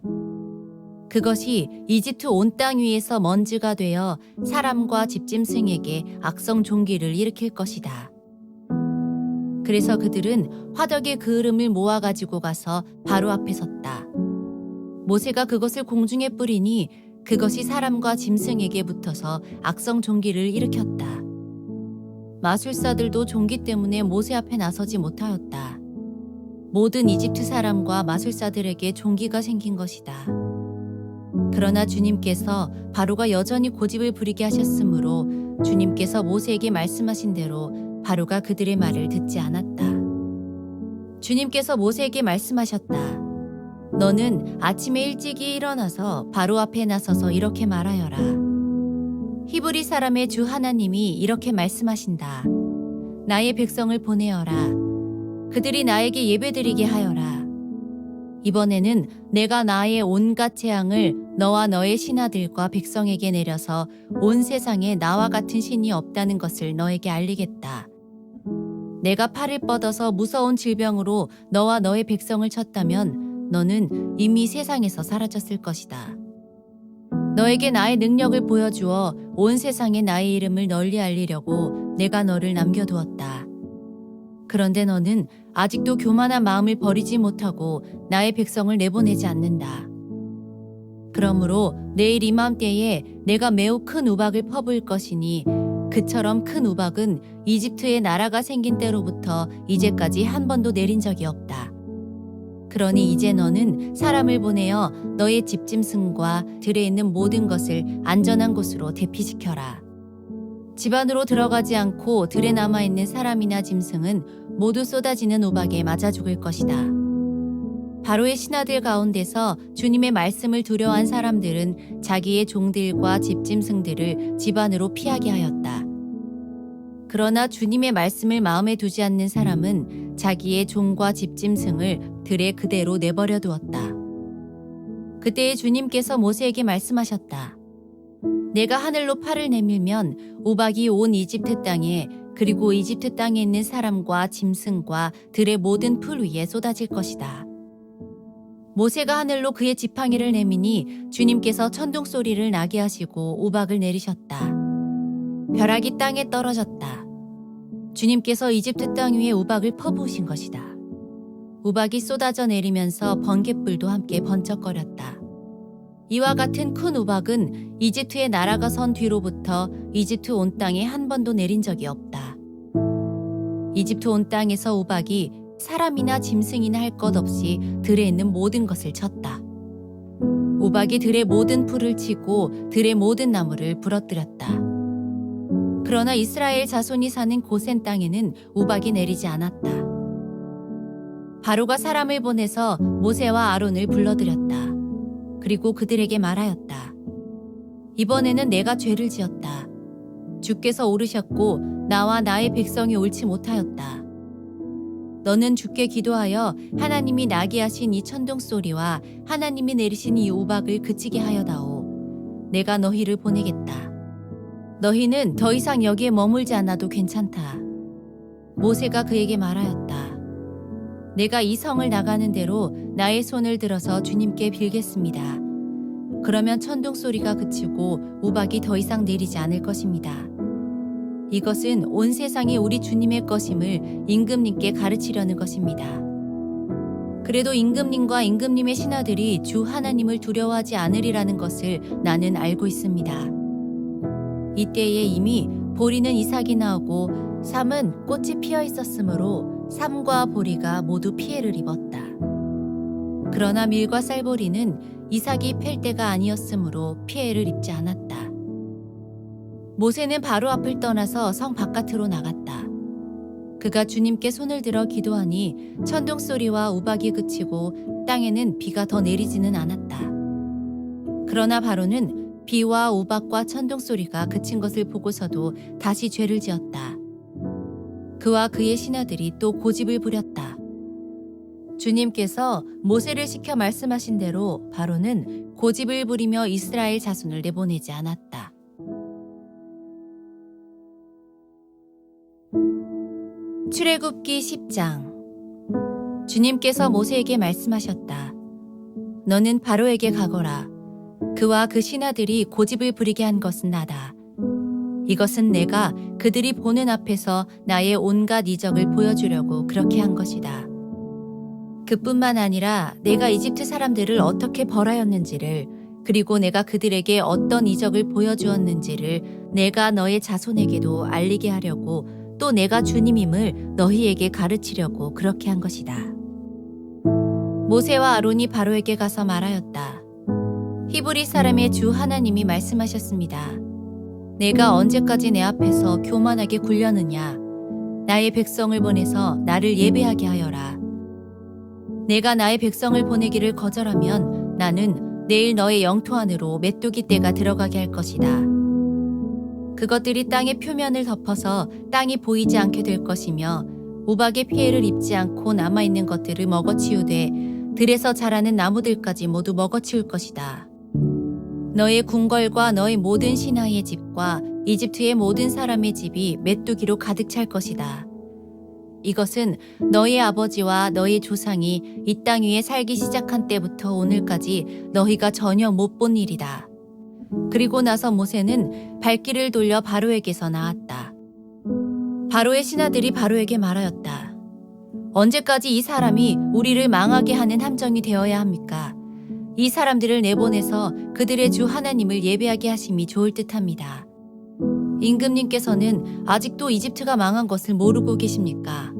그것이 이집트 온 땅 위에서 먼지가 되어 사람과 집짐승에게 악성 종기를 일으킬 것이다. 그래서 그들은 화덕의 그 이름을 모아가지고 가서 바로 앞에 섰다. 모세가 그것을 공중에 뿌리니 그것이 사람과 짐승에게 붙어서 악성 종기를 일으켰다. 마술사들도 종기 때문에 모세 앞에 나서지 못하였다. 모든 이집트 사람과 마술사들에게 종기가 생긴 것이다. 그러나 주님께서 바로가 여전히 고집을 부리게 하셨으므로 주님께서 모세에게 말씀하신 대로 바로가 그들의 말을 듣지 않았다. 주님께서 모세에게 말씀하셨다. 너는 아침에 일찍이 일어나서 바로 앞에 나서서 이렇게 말하여라. 히브리 사람의 주 하나님이 이렇게 말씀하신다. 나의 백성을 보내어라. 그들이 나에게 예배드리게 하여라. 이번에는 내가 나의 온갖 재앙을 너와 너의 신하들과 백성에게 내려서 온 세상에 나와 같은 신이 없다는 것을 너에게 알리겠다. 내가 팔을 뻗어서 무서운 질병으로 너와 너의 백성을 쳤다면 너는 이미 세상에서 사라졌을 것이다. 너에게 나의 능력을 보여주어 온 세상에 나의 이름을 널리 알리려고 내가 너를 남겨두었다. 그런데 너는 아직도 교만한 마음을 버리지 못하고 나의 백성을 내보내지 않는다. 그러므로 내일 이맘때에 내가 매우 큰 우박을 퍼부을 것이니 그처럼 큰 우박은 이집트의 나라가 생긴 때로부터 이제까지 한 번도 내린 적이 없다. 그러니 이제 너는 사람을 보내어 너의 집짐승과 들에 있는 모든 것을 안전한 곳으로 대피시켜라. 집 안으로 들어가지 않고 들에 남아있는 사람이나 짐승은 모두 쏟아지는 우박에 맞아 죽을 것이다. 바로의 신하들 가운데서 주님의 말씀을 두려워한 사람들은 자기의 종들과 집짐승들을 집 안으로 피하게 하였다. 그러나 주님의 말씀을 마음에 두지 않는 사람은 자기의 종과 집짐승을 들에 그대로 내버려 두었다. 그때에 주님께서 모세에게 말씀하셨다. 내가 하늘로 팔을 내밀면 우박이 온 이집트 땅에 그리고 이집트 땅에 있는 사람과 짐승과 들의 모든 풀 위에 쏟아질 것이다. 모세가 하늘로 그의 지팡이를 내미니 주님께서 천둥 소리를 나게 하시고 우박을 내리셨다. 벼락이 땅에 떨어졌다. 주님께서 이집트 땅 위에 우박을 퍼부으신 것이다. 우박이 쏟아져 내리면서 번갯불도 함께 번쩍거렸다. 이와 같은 큰 우박은 이집트의 나라가 선 뒤로부터 이집트 온 땅에 한 번도 내린 적이 없다. 이집트 온 땅에서 우박이 사람이나 짐승이나 할 것 없이 들에 있는 모든 것을 쳤다. 우박이 들의 모든 풀을 치고 들의 모든 나무를 부러뜨렸다. 그러나 이스라엘 자손이 사는 고센 땅에는 우박이 내리지 않았다. 바로가 사람을 보내서 모세와 아론을 불러들였다. 그리고 그들에게 말하였다. 이번에는 내가 죄를 지었다. 주께서 오르셨고 나와 나의 백성이 옳지 못하였다. 너는 주께 기도하여 하나님이 나게 하신 이 천둥 소리와 하나님이 내리신 이 우박을 그치게 하여다오. 내가 너희를 보내겠다. 너희는 더 이상 여기에 머물지 않아도 괜찮다. 모세가 그에게 말하였다. 내가 이 성을 나가는 대로 나의 손을 들어서 주님께 빌겠습니다. 그러면 천둥 소리가 그치고 우박이 더 이상 내리지 않을 것입니다. 이것은 온 세상이 우리 주님의 것임을 임금님께 가르치려는 것입니다. 그래도 임금님과 임금님의 신하들이 주 하나님을 두려워하지 않으리라는 것을 나는 알고 있습니다. 이때에 이미 보리는 이삭이 나오고 삼은 꽃이 피어 있었으므로 삼과 보리가 모두 피해를 입었다. 그러나 밀과 쌀보리는 이삭이 팰 때가 아니었으므로 피해를 입지 않았다. 모세는 바로 앞을 떠나서 성 바깥으로 나갔다. 그가 주님께 손을 들어 기도하니 천둥 소리와 우박이 그치고 땅에는 비가 더 내리지는 않았다. 그러나 바로는 비와 우박과 천둥 소리가 그친 것을 보고서도 다시 죄를 지었다. 그와 그의 신하들이 또 고집을 부렸다. 주님께서 모세를 시켜 말씀하신 대로 바로는 고집을 부리며 이스라엘 자손을 내보내지 않았다. 출애굽기 10장. 주님께서 모세에게 말씀하셨다. 너는 바로에게 가거라. 그와 그 신하들이 고집을 부리게 한 것은 나다. 이것은 내가 그들이 보는 앞에서 나의 온갖 이적을 보여주려고 그렇게 한 것이다. 그뿐만 아니라 내가 이집트 사람들을 어떻게 벌하였는지를, 그리고 내가 그들에게 어떤 이적을 보여주었는지를 내가 너의 자손에게도 알리게 하려고, 또 내가 주님임을 너희에게 가르치려고 그렇게 한 것이다. 모세와 아론이 바로에게 가서 말하였다. 히브리 사람의 주 하나님이 말씀하셨습니다. 내가 언제까지 내 앞에서 교만하게 굴려느냐? 나의 백성을 보내서 나를 예배하게 하여라. 내가 나의 백성을 보내기를 거절하면 나는 내일 너의 영토 안으로 메뚜기 떼가 들어가게 할 것이다. 그것들이 땅의 표면을 덮어서 땅이 보이지 않게 될 것이며 우박의 피해를 입지 않고 남아있는 것들을 먹어치우되 들에서 자라는 나무들까지 모두 먹어치울 것이다. 너의 궁궐과 너의 모든 신하의 집과 이집트의 모든 사람의 집이 메뚜기로 가득 찰 것이다. 이것은 너희 아버지와 너희 조상이 이 땅 위에 살기 시작한 때부터 오늘까지 너희가 전혀 못 본 일이다. 그리고 나서 모세는 발길을 돌려 바로에게서 나왔다. 바로의 신하들이 바로에게 말하였다. 언제까지 이 사람이 우리를 망하게 하는 함정이 되어야 합니까? 이 사람들을 내보내서 그들의 주 하나님을 예배하게 하심이 좋을 듯합니다. 임금님께서는 아직도 이집트가 망한 것을 모르고 계십니까?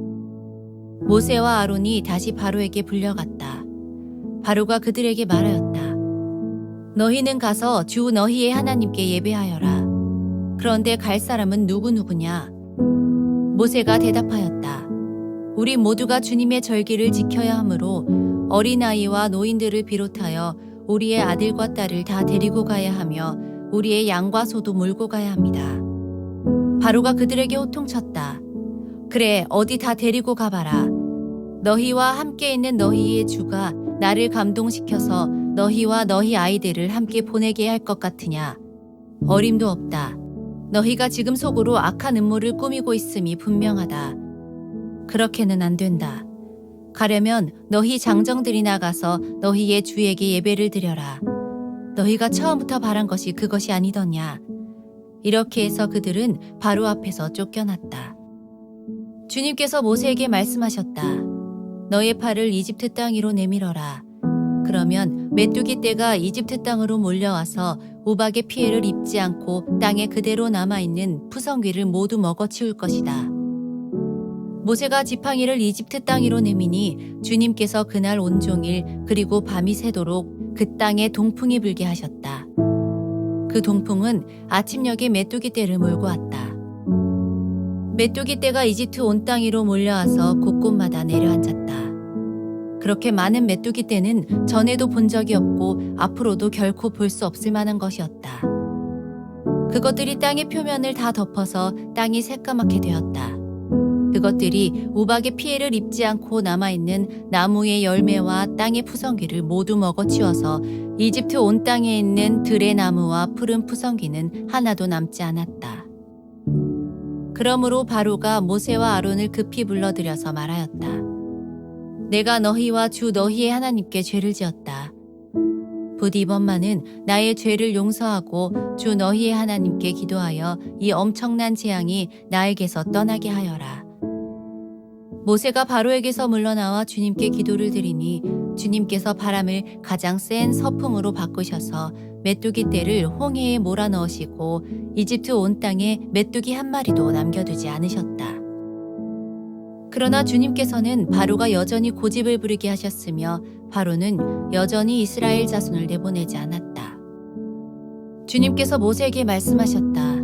모세와 아론이 다시 바로에게 불려갔다. 바로가 그들에게 말하였다. 너희는 가서 주 너희의 하나님께 예배하여라. 그런데 갈 사람은 누구누구냐? 모세가 대답하였다. 우리 모두가 주님의 절기를 지켜야 하므로 어린아이와 노인들을 비롯하여 우리의 아들과 딸을 다 데리고 가야 하며 우리의 양과 소도 몰고 가야 합니다. 바로가 그들에게 호통쳤다. 그래, 어디 다 데리고 가봐라. 너희와 함께 있는 너희의 주가 나를 감동시켜서 너희와 너희 아이들을 함께 보내게 할 것 같으냐? 어림도 없다. 너희가 지금 속으로 악한 음모를 꾸미고 있음이 분명하다. 그렇게는 안 된다. 가려면 너희 장정들이 나가서 너희의 주에게 예배를 드려라. 너희가 처음부터 바란 것이 그것이 아니더냐. 이렇게 해서 그들은 바로 앞에서 쫓겨났다. 주님께서 모세에게 말씀하셨다. 너의 팔을 이집트 땅 위로 내밀어라. 그러면 메뚜기 떼가 이집트 땅으로 몰려와서 우박의 피해를 입지 않고 땅에 그대로 남아있는 푸성귀를 모두 먹어치울 것이다. 모세가 지팡이를 이집트 땅 위로 내미니 주님께서 그날 온종일 그리고 밤이 새도록 그 땅에 동풍이 불게 하셨다. 그 동풍은 아침녘에 메뚜기 떼를 몰고 왔다. 메뚜기 떼가 이집트 온 땅 위로 몰려와서 곳곳마다 내려앉았다. 그렇게 많은 메뚜기 떼는 전에도 본 적이 없고 앞으로도 결코 볼 수 없을 만한 것이었다. 그것들이 땅의 표면을 다 덮어서 땅이 새까맣게 되었다. 그것들이 우박의 피해를 입지 않고 남아있는 나무의 열매와 땅의 푸성귀를 모두 먹어치워서 이집트 온 땅에 있는 들의 나무와 푸른 푸성귀는 하나도 남지 않았다. 그러므로 바로가 모세와 아론을 급히 불러들여서 말하였다. 내가 너희와 주 너희의 하나님께 죄를 지었다. 부디 이번만은 나의 죄를 용서하고 주 너희의 하나님께 기도하여 이 엄청난 재앙이 나에게서 떠나게 하여라. 모세가 바로에게서 물러나와 주님께 기도를 드리니 주님께서 바람을 가장 센 서풍으로 바꾸셔서 메뚜기 떼를 홍해에 몰아넣으시고 이집트 온 땅에 메뚜기 한 마리도 남겨두지 않으셨다. 그러나 주님께서는 바로가 여전히 고집을 부리게 하셨으며 바로는 여전히 이스라엘 자손을 내보내지 않았다. 주님께서 모세에게 말씀하셨다.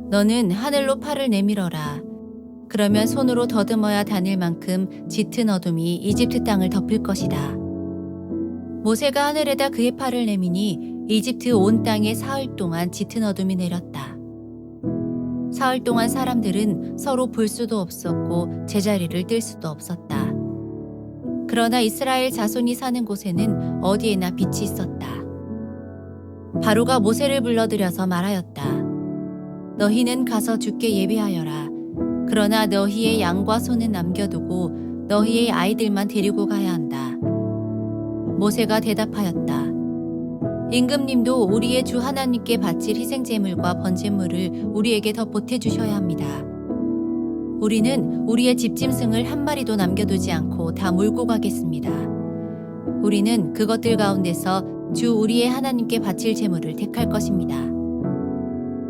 너는 하늘로 팔을 내밀어라. 그러면 손으로 더듬어야 다닐 만큼 짙은 어둠이 이집트 땅을 덮을 것이다. 모세가 하늘에다 그의 팔을 내미니 이집트 온 땅에 사흘 동안 짙은 어둠이 내렸다. 사흘 동안 사람들은 서로 볼 수도 없었고 제자리를 뜰 수도 없었다. 그러나 이스라엘 자손이 사는 곳에는 어디에나 빛이 있었다. 바로가 모세를 불러들여서 말하였다. 너희는 가서 주께 예배하여라. 그러나 너희의 양과 소는 남겨두고 너희의 아이들만 데리고 가야 한다. 모세가 대답하였다. 임금님도 우리의 주 하나님께 바칠 희생제물과 번제물을 우리에게 더 보태주셔야 합니다. 우리는 우리의 집짐승을 한 마리도 남겨두지 않고 다 몰고 가겠습니다. 우리는 그것들 가운데서 주 우리의 하나님께 바칠 제물을 택할 것입니다.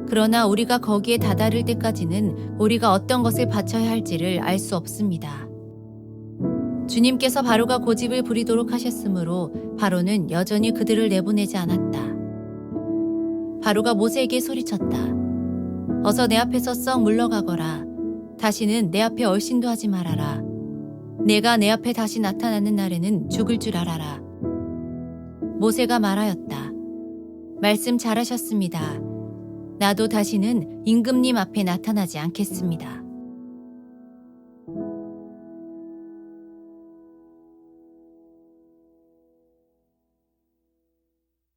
그러나 우리가 거기에 다다를 때까지는 우리가 어떤 것을 바쳐야 할지를 알 수 없습니다. 주님께서 바로가 고집을 부리도록 하셨으므로 바로는 여전히 그들을 내보내지 않았다. 바로가 모세에게 소리쳤다. 어서 내 앞에서 썩 물러가거라. 다시는 내 앞에 얼씬도 하지 말아라. 내가 내 앞에 다시 나타나는 날에는 죽을 줄 알아라. 모세가 말하였다. 말씀 잘하셨습니다. 나도 다시는 임금님 앞에 나타나지 않겠습니다.